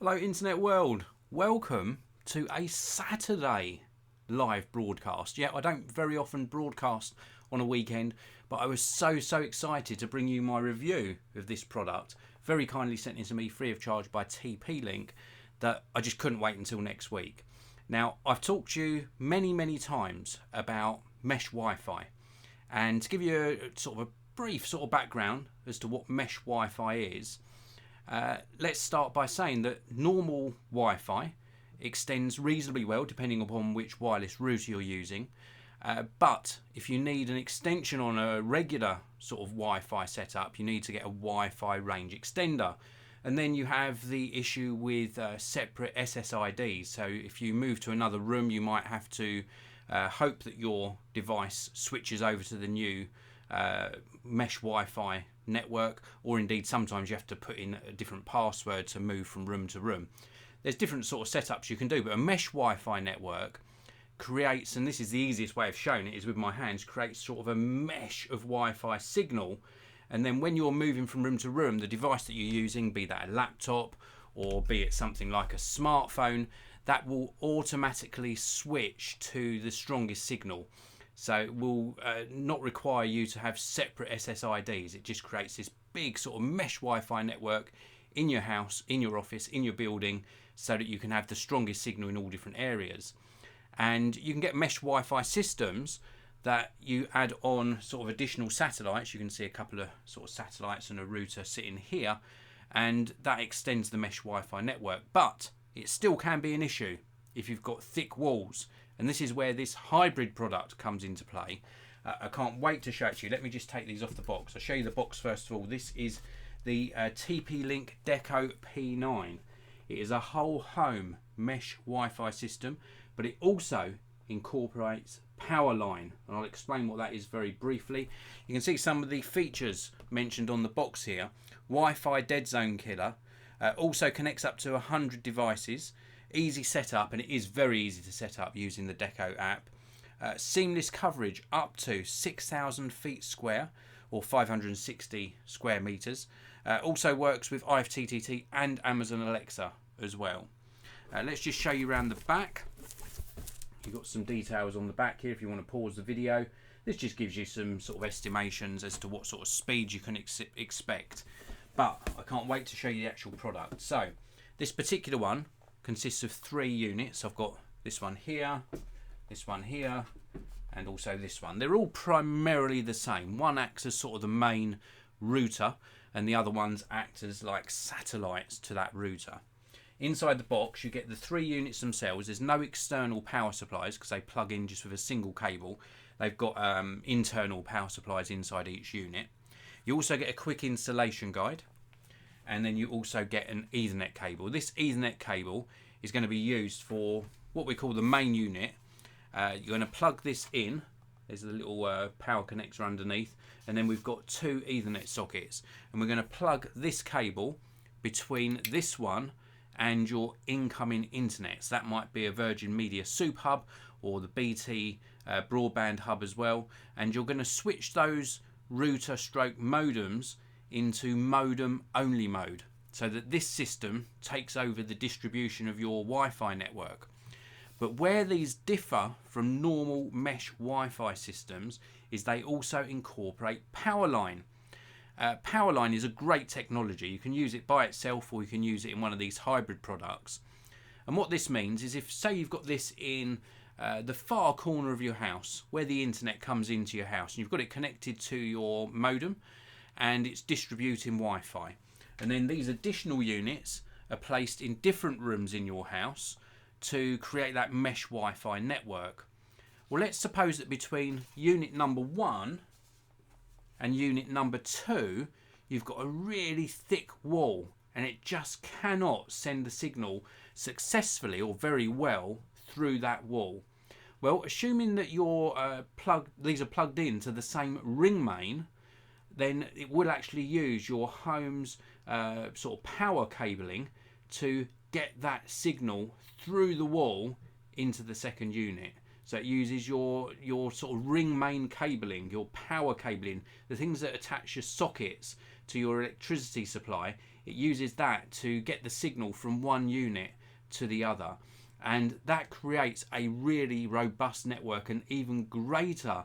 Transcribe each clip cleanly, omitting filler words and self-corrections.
Hello internet world, welcome to a Saturday live broadcast. Yeah, I don't very often broadcast on a weekend, but I was so excited to bring you my review of this product, very kindly sent in to me free of charge by TP-Link, that I just couldn't wait until next week. Now, I've talked to you many times about mesh Wi-Fi, and to give you a brief background as to what mesh Wi-Fi is, let's start by saying that normal Wi-Fi extends reasonably well depending upon which wireless router you're using, but if you need an extension on a regular Wi-Fi setup, you need to get a Wi-Fi range extender. And then you have the issue with separate SSIDs. So if you move to another room, you might have to hope that your device switches over to the new mesh Wi-Fi network, or indeed sometimes you have to put in a different password to move from room to room. There's different setups you can do, but a mesh Wi-Fi network creates, and this is the easiest way of showing it is with my hands, creates a mesh of Wi-Fi signal. And then when you're moving from room to room, the device that you're using, be that a laptop or be it something like a smartphone, that will automatically switch to the strongest signal. So it will not require you to have separate SSIDs. It just creates this big mesh Wi-Fi network in your house, in your office, in your building, so that you can have the strongest signal in all different areas. And you can get mesh Wi-Fi systems that you add on additional satellites. You can see a couple of satellites and a router sitting here, and that extends the mesh Wi-Fi network. But it still can be an issue if you've got thick walls, and this is where this hybrid product comes into play. I can't wait to show it to you. Let me just take these off the box. I'll show you the box first of all. This is the TP-Link Deco P9. It is a whole home mesh Wi-Fi system, but it also incorporates PowerLine, and I'll explain what that is very briefly. You can see some of the features mentioned on the box here. Wi-Fi dead zone killer, also connects up to 100 devices, easy setup, and it is very easy to set up using the Deco app. Seamless coverage up to 6,000 feet square or 560 square meters. Also works with IFTTT and Amazon Alexa as well. Let's just show you around the back. You've got some details on the back here if you want to pause the video. This just gives you some estimations as to what speed you can expect. But I can't wait to show you the actual product. So this particular one consists of 3 units. I've got this one here, and also this one. They're all primarily the same. One acts as the main router, and the other ones act as like satellites to that router. Inside the box, you get the 3 units themselves. There's no external power supplies because they plug in just with a single cable. They've got internal power supplies inside each unit. You also get a quick installation guide, and then you also get an Ethernet cable. This Ethernet cable is going to be used for what we call the main unit. You're going to plug this in. There's a little power connector underneath, and then we've got 2 Ethernet sockets, and we're going to plug this cable between this one and your incoming internet. So that might be a Virgin Media Soup hub or the BT broadband hub as well, and you're going to switch those router stroke modems into modem only mode, so that this system takes over the distribution of your Wi-Fi network. But where these differ from normal mesh Wi-Fi systems is they also incorporate PowerLine. PowerLine is a great technology. You can use it by itself, or you can use it in one of these hybrid products. And what this means is, if say you've got this in the far corner of your house where the internet comes into your house, and you've got it connected to your modem and it's distributing Wi-Fi, and then these additional units are placed in different rooms in your house to create that mesh Wi-Fi network. Well, let's suppose that between unit number 1 and unit number 2, you've got a really thick wall, and it just cannot send the signal successfully or very well through that wall. Well, assuming that these are plugged into the same ring main, then it will actually use your home's power cabling to get that signal through the wall into the second unit. So it uses your ring main cabling, your power cabling, the things that attach your sockets to your electricity supply it uses that to get the signal from one unit to the other, and that creates a really robust network and even greater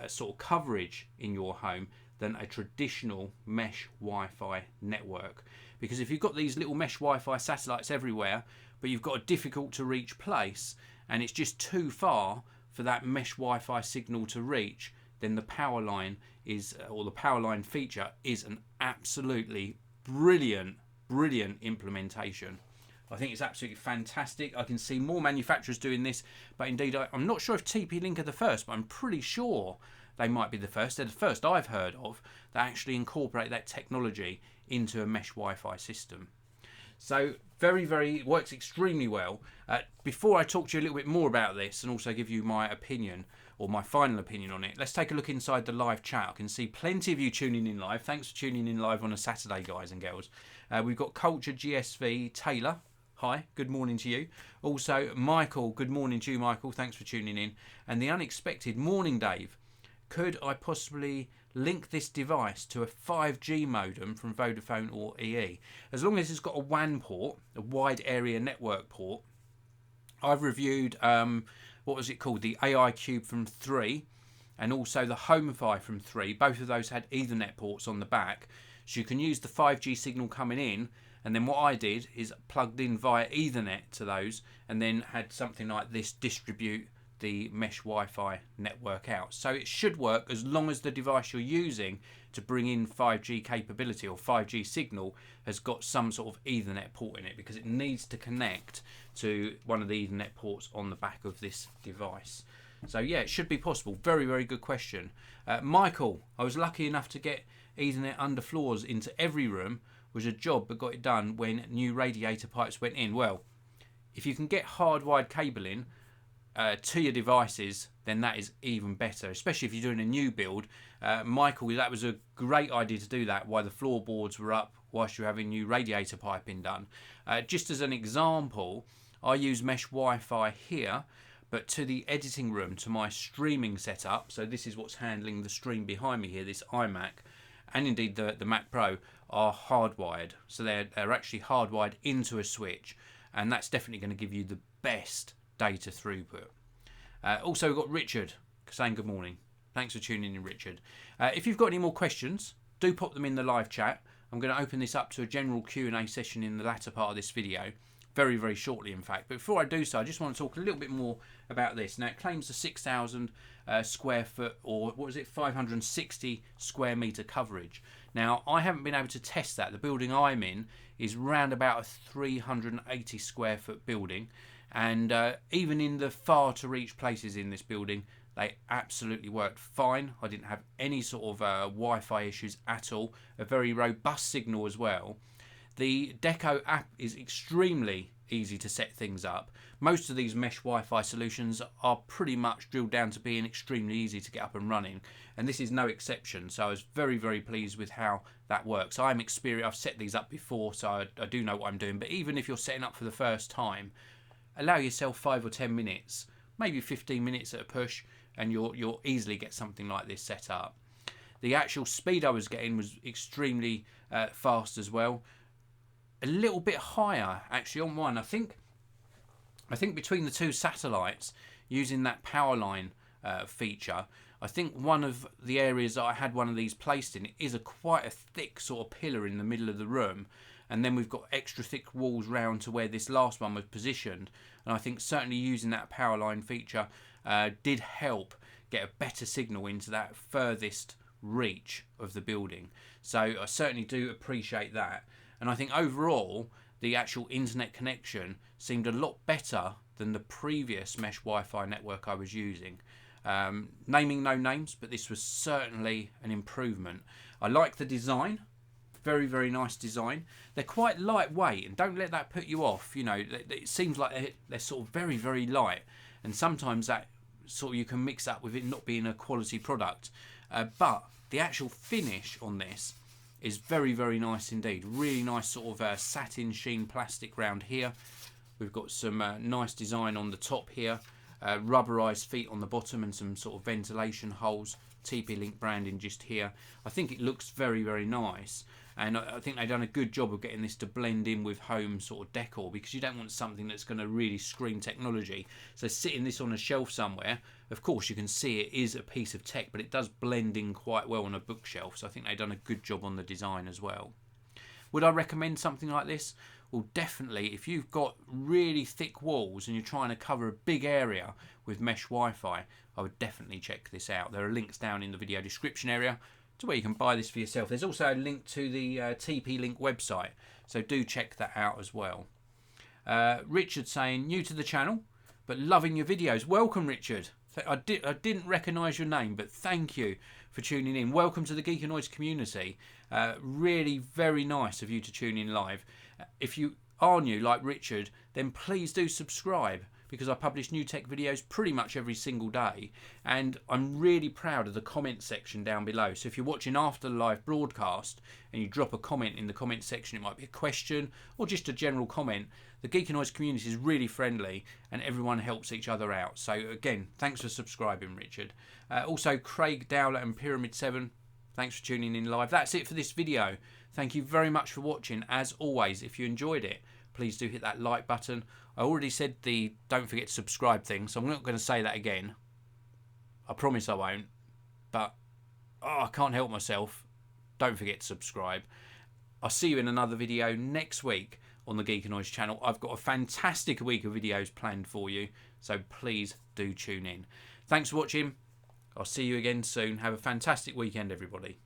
sort of coverage in your home than a traditional mesh Wi-Fi network. Because if you've got these little mesh Wi-Fi satellites everywhere, but you've got a difficult to reach place and it's just too far for that mesh Wi-Fi signal to reach, then the PowerLine the PowerLine feature is an absolutely brilliant implementation. I think it's absolutely fantastic. I can see more manufacturers doing this, but indeed I'm not sure if TP-Link are the first, but I'm pretty sure they might be the first. They're the first I've heard of that actually incorporate that technology into a mesh Wi-Fi system. So very works extremely well. Before I talk to you a little bit more about this and also give you my opinion or my final opinion on it, let's take a look inside the live chat. I can see plenty of you tuning in live. Thanks for tuning in live on a Saturday, guys and girls. We've got Culture GSV Taylor. Hi, good morning to you. Also, Michael, good morning to you, Michael. Thanks for tuning in. And the unexpected morning, Dave. Could I possibly link this device to a 5G modem from Vodafone or EE? As long as it's got a WAN port, a wide area network port. I've reviewed, what was it called? The AI Cube from 3 and also the HomeFi from 3. Both of those had Ethernet ports on the back. So you can use the 5G signal coming in, and then what I did is plugged in via Ethernet to those and then had something like this distribute the mesh Wi-Fi network out. So it should work as long as the device you're using to bring in 5G capability or 5G signal has got some sort of Ethernet port in it, because it needs to connect to one of the Ethernet ports on the back of this device. So yeah, it should be possible. Very good question. Michael, I was lucky enough to get Ethernet under floors into every room. Was a job, but got it done when new radiator pipes went in. Well, if you can get hardwired cabling to your devices, then that is even better, especially if you're doing a new build. Michael, that was a great idea to do that while the floorboards were up, whilst you're having new radiator piping done. Just as an example, I use mesh Wi-Fi here, but to the editing room, to my streaming setup, so this is what's handling the stream behind me here, this iMac, and indeed the Mac Pro, are hardwired. So they're actually hardwired into a switch, and that's definitely going to give you the best data throughput. Also, we've got Richard saying good morning. Thanks for tuning in, Richard. If you've got any more questions, do pop them in the live chat. I'm going to open this up to a general Q&A session in the latter part of this video, very shortly in fact. But before I do so, I just want to talk a little bit more about this. Now, it claims a 6,000 square foot, or what was it, 560 square metre coverage. Now, I haven't been able to test that. The building I'm in is round about a 380 square foot building, and even in the far to reach places in this building, they absolutely worked fine. I didn't have any sort of Wi-Fi issues at all. A very robust signal as well. The Deco app is extremely easy to set things up. Most of these mesh Wi-Fi solutions are pretty much drilled down to being extremely easy to get up and running, and this is no exception. So I was very pleased with how that works. I'm experienced. I've set these up before, so I do know what I'm doing. But even if you're setting up for the first time, allow yourself 5 or 10 minutes, maybe 15 minutes at a push, and you'll easily get something like this set up. The actual speed I was getting was extremely fast as well. A little bit higher actually on one. I think between the two satellites, using that PowerLine feature, I think one of the areas that I had one of these placed in is quite a thick sort of pillar in the middle of the room, and then we've got extra thick walls round to where this last one was positioned, and I think certainly using that PowerLine feature did help get a better signal into that furthest reach of the building. So I certainly do appreciate that. And I think overall, the actual internet connection seemed a lot better than the previous mesh Wi-Fi network I was using. Naming no names, but this was certainly an improvement. I like the design. Very nice design. They're quite lightweight, and don't let that put you off. You know, it seems like they're sort of very light, and sometimes that sort of you can mix up with it not being a quality product. But the actual finish on this is very nice indeed. Really nice sort of satin sheen plastic round here. We've got some nice design on the top here, rubberized feet on the bottom, and some sort of ventilation holes. TP-Link branding just here. I think it looks very nice. And I think they've done a good job of getting this to blend in with home sort of decor, because you don't want something that's going to really scream technology. So sitting this on a shelf somewhere, of course you can see it is a piece of tech, but it does blend in quite well on a bookshelf. So I think they've done a good job on the design as well. Would I recommend something like this? Well, definitely. If you've got really thick walls and you're trying to cover a big area with mesh Wi-Fi, I would definitely check this out. There are links down in the video description area to where you can buy this for yourself. There's also a link to the TP-Link website, so do check that out as well. Richard saying, new to the channel, but loving your videos. Welcome, Richard. I didn't recognise your name, but thank you for tuning in. Welcome to the Geekanoids community. Really very nice of you to tune in live. If you are new like Richard, then please do subscribe, because I publish new tech videos pretty much every single day, and I'm really proud of the comment section down below. So if you're watching after the live broadcast and you drop a comment in the comment section, it might be a question or just a general comment. The Geekanoids community is really friendly and everyone helps each other out. So again, thanks for subscribing, Richard. Also, Craig Dowler and Pyramid 7, thanks for tuning in live. That's it for this video. Thank you very much for watching. As always, if you enjoyed it, please do hit that like button. I already said the don't forget to subscribe thing, so I'm not going to say that again. I promise I won't. But I can't help myself. Don't forget to subscribe. I'll see you in another video next week on the Geekanoids channel. I've got a fantastic week of videos planned for you, so please do tune in. Thanks for watching. I'll see you again soon. Have a fantastic weekend, everybody.